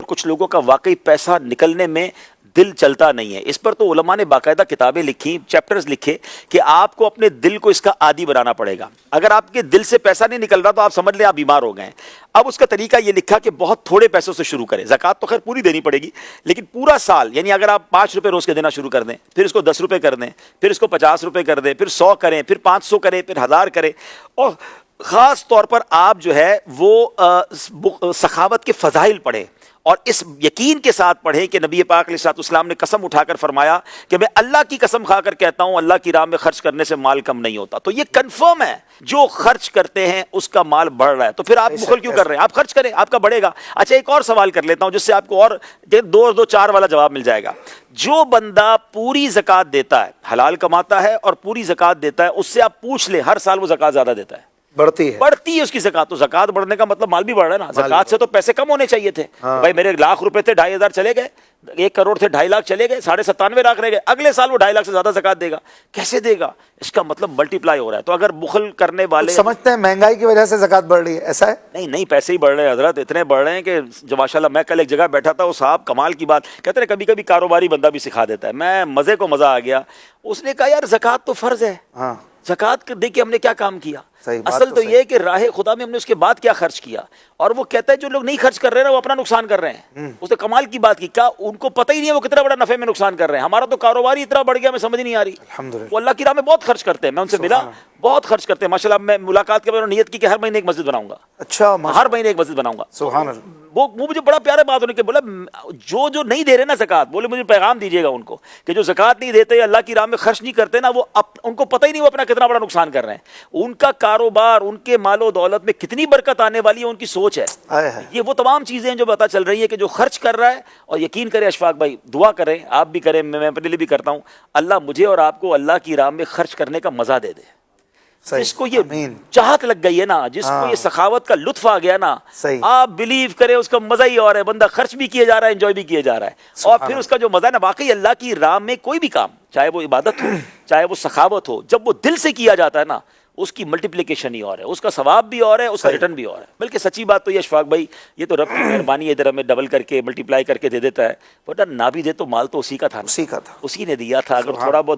کچھ لوگوں کا واقعی پیسہ نکلنے میں دل چلتا نہیں ہے. اس پر تو علماء نے باقاعدہ کتابیں لکھی, چیپٹرز لکھے کہ آپ کو اپنے دل کو اس کا عادی بنانا پڑے گا. اگر آپ کے دل سے پیسہ نہیں نکل رہا تو آپ سمجھ لیں آپ بیمار ہو گئے ہیں. اب اس کا طریقہ یہ لکھا کہ بہت تھوڑے پیسوں سے شروع کریں. زکوٰۃ تو خیر پوری دینی پڑے گی, لیکن پورا سال, یعنی اگر آپ 5 روپے روز کے دینا شروع کر دیں, پھر اس کو 10 روپے کر دیں, پھر اس کو 50 روپے کر دیں, پھر 100 کریں, پھر 500 کریں, پھر 1000 کریں, اور خاص طور پر آپ جو ہے وہ سخاوت کے فضائل پڑھیں اور اس یقین کے ساتھ پڑھیں کہ نبی پاک علیہ الصلوۃ والسلام نے قسم اٹھا کر فرمایا کہ میں اللہ کی قسم کھا کر کہتا ہوں اللہ کی راہ میں خرچ کرنے سے مال کم نہیں ہوتا. تو یہ کنفرم ہے, جو خرچ کرتے ہیں اس کا مال بڑھ رہا ہے. تو پھر آپ بخل کیوں کر رہے ہیں؟ آپ خرچ کریں, آپ کا بڑھے گا. اچھا ایک اور سوال کر لیتا ہوں جس سے آپ کو اور 2-4 والا جواب مل جائے گا. جو بندہ پوری زکوٰۃ دیتا ہے, حلال کماتا ہے اور پوری زکوٰۃ دیتا ہے, اس سے آپ پوچھ لیں ہر سال وہ زکوٰۃ زیادہ دیتا ہے, بڑھتی ہے اس کی زکوٰۃ. تو زکوٰۃ بڑھنے کا مطلب مال بھی بڑھ رہا ہے نا. زکوٰۃ سے تو پیسے کم ہونے چاہیے تھے. بھائی میرے 1 لاکھ روپے تھے, 2,500 چلے گئے, 1 کروڑ تھے 2.5 لاکھ چلے گئے, 97.5 لاکھ رہ گئے. اگلے سال وہ 2.5 لاکھ سے زیادہ زکوٰۃ دے گا. کیسے دے گا؟ اس کا مطلب ملٹی پلائی ہو رہا ہے. تو اگر بخل کرنے والے سمجھتے ہیں مہنگائی کی وجہ سے زکوٰۃ بڑھ رہی ہے, ایسا ہے؟ نہیں, پیسے ہی بڑھ رہے ہیں حضرت, اتنے بڑھ رہے ہیں کہ جو ماشاءاللہ. میں کل ایک جگہ بیٹھا تھا, وہ صاحب کمال کی بات کہتے ہیں, کبھی کبھی کاروباری بندہ بھی سکھا دیتا ہے. میں مزے کو مزہ آ گیا. اس نے کہا یار زکوٰۃ تو فرض ہے, زکوٰۃ دیکھیے ہم نے کیا کام کیا. اصل تو یہ کہ راہ خدا میں ہم نے اس کے بعد کیا خرچ کیا. اور وہ کہتا ہے جو لوگ نہیں خرچ کر رہے ہیں وہ اپنا نقصان کر رہے ہیں. اس نے کمال کی بات کی, کیا ان کو پتہ ہی نہیں ہے وہ کتنا بڑا نفع میں نقصان کر رہے ہیں. ہمارا تو کاروبار ہی اتنا بڑھ گیا, میں سمجھ نہیں آ رہی. وہ اللہ کی راہ میں بہت خرچ کرتے ہیں, میں ان سے ملا, بہت خرچ کرتے ہیں ماشاءاللہ. میں ملاقات کے بعد نیت کی کہ ہر مہینے ایک مسجد بناؤں گا. اچھا, ہر مہینے ایک مسجد بناؤں گا. سبحان اللہ. وہ مجھے بڑا پیارا بات ہونے کے بولا, جو نہیں دے رہے نا زکوٰۃ, بولے مجھے پیغام دیجیے گا ان کو کہ جو زکوٰۃ نہیں دیتے, اللہ کی راہ میں خرچ نہیں کرتے نا, وہ ان کو پتہ ہی نہیں وہ اپنا کتنا بڑا نقصان کر رہے ہیں. ان کا کاروبار, ان کے مال و دولت میں کتنی برکت آنے والی ہے, ان کی سوچ ہے. یہ وہ تمام چیزیں ہیں جو پتہ چل رہی ہے کہ جو خرچ کر رہا ہے. اور یقین کریں اشفاق بھائی, دعا کریں, آپ بھی کریں, میں اپنے لیے بھی کرتا ہوں, اللہ مجھے اور آپ کو اللہ کی راہ میں خرچ کرنے کا مزہ دے دے. جس کو یہ چاہت لگ گئی ہے نا, جس کو یہ سخاوت کا لطف آ گیا نا, آپ بلیو کریں اس کا مزہ ہی اور ہے. بندہ خرچ بھی کیے جا رہا ہے, انجوائے بھی کیے جا رہا ہے. اور پھر اس کا جو مزہ ہے نا, واقعی اللہ کی راہ میں کوئی بھی کام, چاہے وہ عبادت ہو, چاہے وہ سخاوت ہو, جب وہ دل سے کیا جاتا ہے نا, اس کی ملٹیپلیکیشن ہی اور ہے, اس کا ثواب بھی اور ہے, اس کا ریٹرن بھی اور ہے. بلکہ سچی بات تو یہ اشفاق بھائی, یہ تو رب کی مہربانی ہے, ادھر ہمیں ڈبل کر کے ملٹیپلائی کر کے دے دیتا ہے. بٹ نہ بھی دے تو مال تو اسی کا تھا, اسی نے دیا تھا. اگر تھوڑا بہت